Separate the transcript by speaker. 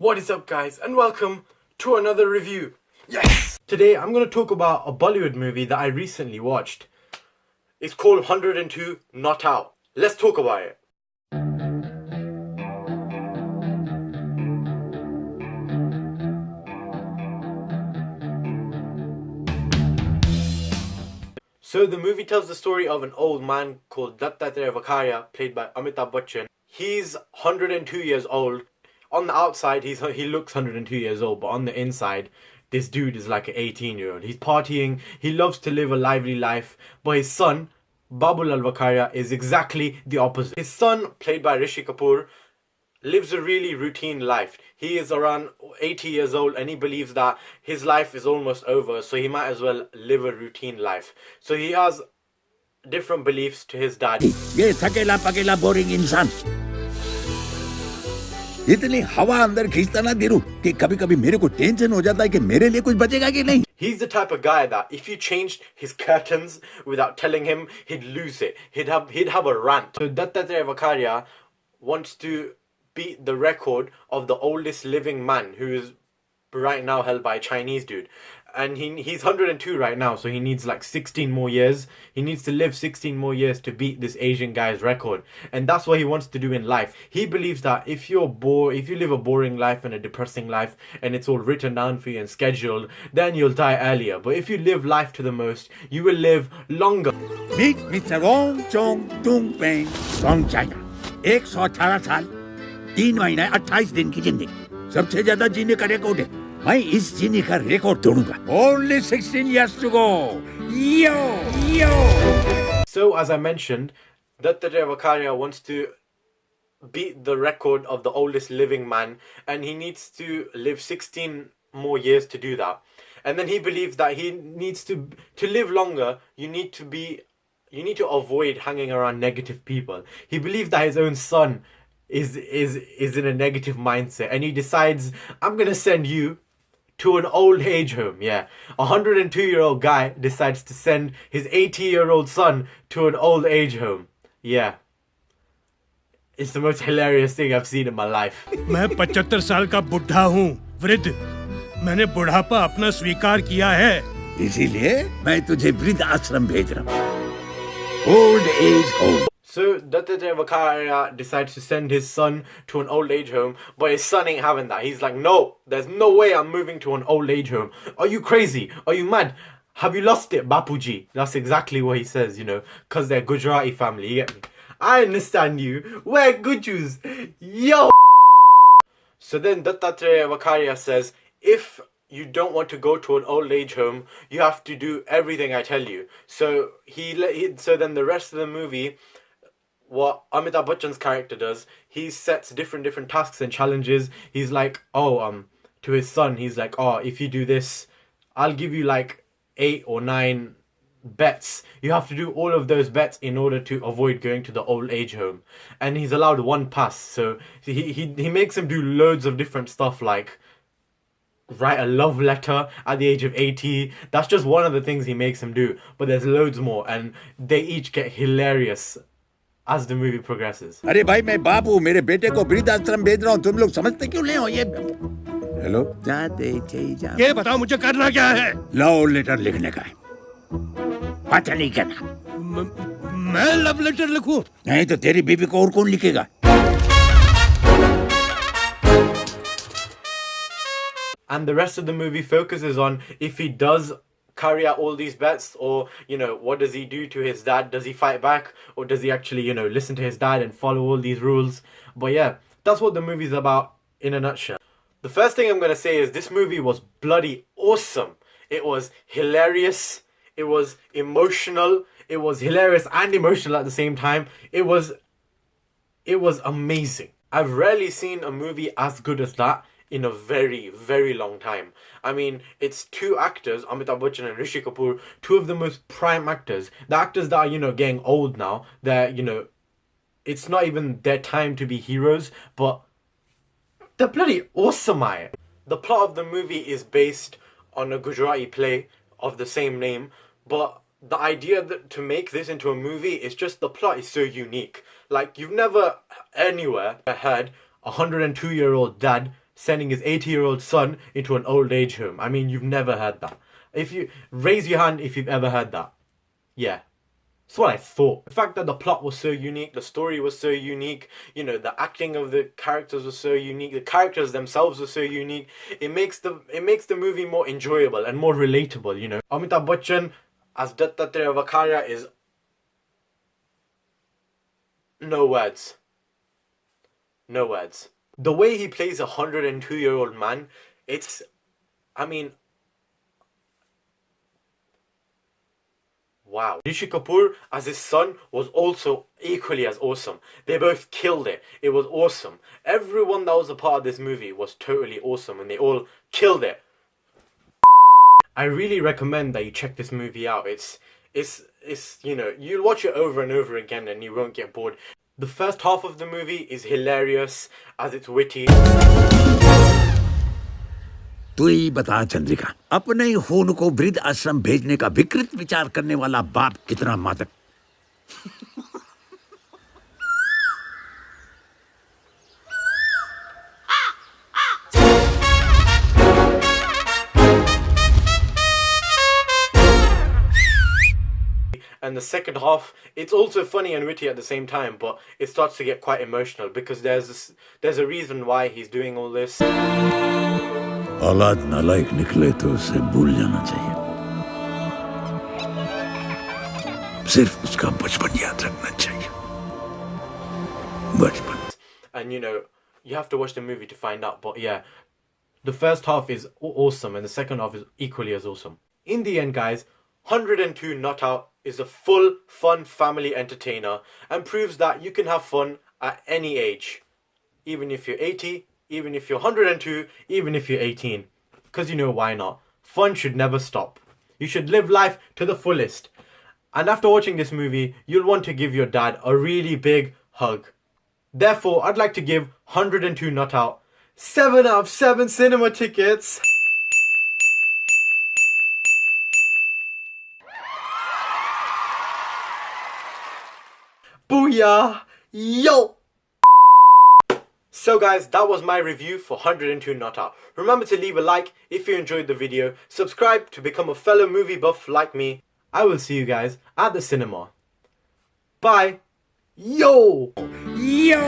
Speaker 1: What is up, guys, and welcome to another review. Yes! Today I'm going to talk about a Bollywood movie that I recently watched. It's called 102 Not Out. Let's talk about it. So the movie tells the story of an old man called Dattatreya Vakharia, played by Amitabh Bachchan. He's 102 years old. On the outside, he looks 102 years old, but on the inside, this dude is like an 18-year-old. He's partying, he loves to live a lively life, but his son, Babulal Vakharia, is exactly the opposite. His son, played by Rishi Kapoor, lives a really routine life. He is around 80 years old and he believes that his life is almost over, so he might as well live a routine life. So he has different beliefs to his dad.
Speaker 2: ये थकेला पकेला boring इंसान इतनी हवा अंदर खींचता ना दिरू कि कभी कभी मेरे को टेंशन हो जाता है कि मेरे लिए कुछ बचेगा कि नहीं.
Speaker 1: He's the type of guy that if you changed his curtains without telling him, he'd lose it. He'd have a rant. So Dattatreya Vakharia wants to beat the record of the oldest living man, who is right now held by a Chinese dude. And he's 102 right now, so he needs like 16 more years. He needs to live 16 more years to beat this Asian guy's record. And that's what he wants to do in life. He believes that if you live a boring life and a depressing life, and it's all written down for you and scheduled, then you'll die earlier. But if you live life to the most, you will live longer.
Speaker 2: Meet Mr. Wong Chong Tung Peng from China. 118 साल 3 महीने 28 दिन की जिंदगी सबसे ज्यादा जीने का record है. मैं इस जीने का record तोड़ूंगा. Only 16 years to go. Yo.
Speaker 1: So as I mentioned, Dattatreya Vakharia wants to beat the record of the oldest living man, and he needs to live 16 more years to do that. And then he believes that he needs to live longer. You need to avoid hanging around negative people. He believes that his own son is in a negative mindset, and he decides, I'm gonna send you to an old age home. Yeah, a 102-year-old guy decides to send his 80-year-old son to an old age home. Yeah, it's the most hilarious thing I've seen in my life.
Speaker 3: मैं 75 साल का बुढ़ा हूँ, वृद्ध. मैंने बुढ़ापा अपना स्वीकार किया है.
Speaker 2: इसीलिए मैं तुझे वृद्ध आश्रम भेज रहा हूँ. Old age home.
Speaker 1: So Dattatreya Vakharia decides to send his son to an old age home, but his son ain't having that. He's like, no, there's no way I'm moving to an old age home. Are you crazy? Are you mad? Have you lost it, Bapuji? That's exactly what he says, because they're Gujarati family, you get me? I understand you. We're Gujus. Yo! So then Dattatreya Vakharia says, if you don't want to go to an old age home, you have to do everything I tell you. So so then the rest of the movie, what Amitabh Bachchan's character does, he sets different tasks and challenges. He's like, to his son, he's like, if you do this, I'll give you like 8 or 9 bets. You have to do all of those bets in order to avoid going to the old age home. And he's allowed 1 pass. So he makes him do loads of different stuff, like write a love letter at the age of 80. That's just one of the things he makes him do. But there's loads more, and they each get hilarious as the movie progresses.
Speaker 2: अरे भाई मैं बाप हूँ, मेरे बेटे को वृद्ध आश्रम भेज रहा हूँ. तुम लोग समझते क्यों नहीं हो ये? हेलो, जा.
Speaker 3: ये बताओ मुझे करना क्या है?
Speaker 2: लव लेटर लिखने का है. पता नहीं करना.
Speaker 3: मैं लव लेटर लिखूं?
Speaker 2: नहीं तो तेरी बीवी को और कौन लिखेगा?
Speaker 1: And the rest of the movie focuses on if he does carry out all these bets, or what does he do to his dad? Does he fight back, or does he actually listen to his dad and follow all these rules? But yeah, that's what the movie's about in a nutshell. The first thing I'm gonna say is this movie was bloody awesome. It was hilarious, it was emotional, it was hilarious and emotional at the same time. It was amazing. I've rarely seen a movie as good as that in a very, very long time. I mean, it's 2 actors, Amitabh Bachchan and Rishi Kapoor, 2 of the most prime actors. The actors that are, getting old now, they're, it's not even their time to be heroes, but they're bloody awesome at it. The plot of the movie is based on a Gujarati play of the same name, but the idea to make this into a movie is just, the plot is so unique. Like, you've never anywhere heard a 102-year-old dad sending his 80-year-old son into an old age home. I mean, you've never heard that. If you raise your hand if you've ever heard that. Yeah. That's what I thought. The fact that the plot was so unique, the story was so unique, you know, the acting of the characters was so unique, the characters themselves were so unique. It makes the movie more enjoyable and more relatable, you know. Amitabh Bachchan as Dattatreya Vakharia is no words. No words. The way he plays a 102-year-old man, I mean, wow. Rishi Kapoor as his son was also equally as awesome. They both killed it. It was awesome. Everyone that was a part of this movie was totally awesome and they all killed it. I really recommend that you check this movie out. It's you know, you'll watch it over and over again and you won't get bored. The first half of the movie is hilarious as it's witty.
Speaker 2: तू ही बता चंद्रिका, अपने ही खून को वृद्ध आश्रम भेजने का विकृत विचार करने वाला बाप कितना मादक।
Speaker 1: And the second half, it's also funny and witty at the same time, but it starts to get quite emotional because there's a reason why he's doing all this.
Speaker 2: औलाद नालायक निकले तो उसे भूल जाना चाहिए, सिर्फ उसका बचपन याद रखना चाहिए, बचपन।
Speaker 1: And you know, you have to watch the movie to find out, but yeah, the first half is awesome and the second half is equally as awesome. In the end, guys, 102 Not Out is a full, fun family entertainer and proves that you can have fun at any age. Even if you're 80, even if you're 102, even if you're 18. Because you know why not. Fun should never stop. You should live life to the fullest. And after watching this movie, you'll want to give your dad a really big hug. Therefore, I'd like to give 102 Not Out 7 out of 7 cinema tickets. Booyah! Yo! So guys, that was my review for 102 Not Out. Remember to leave a like if you enjoyed the video, subscribe to become a fellow movie buff like me. I will see you guys at the cinema. Bye! Yo!
Speaker 2: Yo!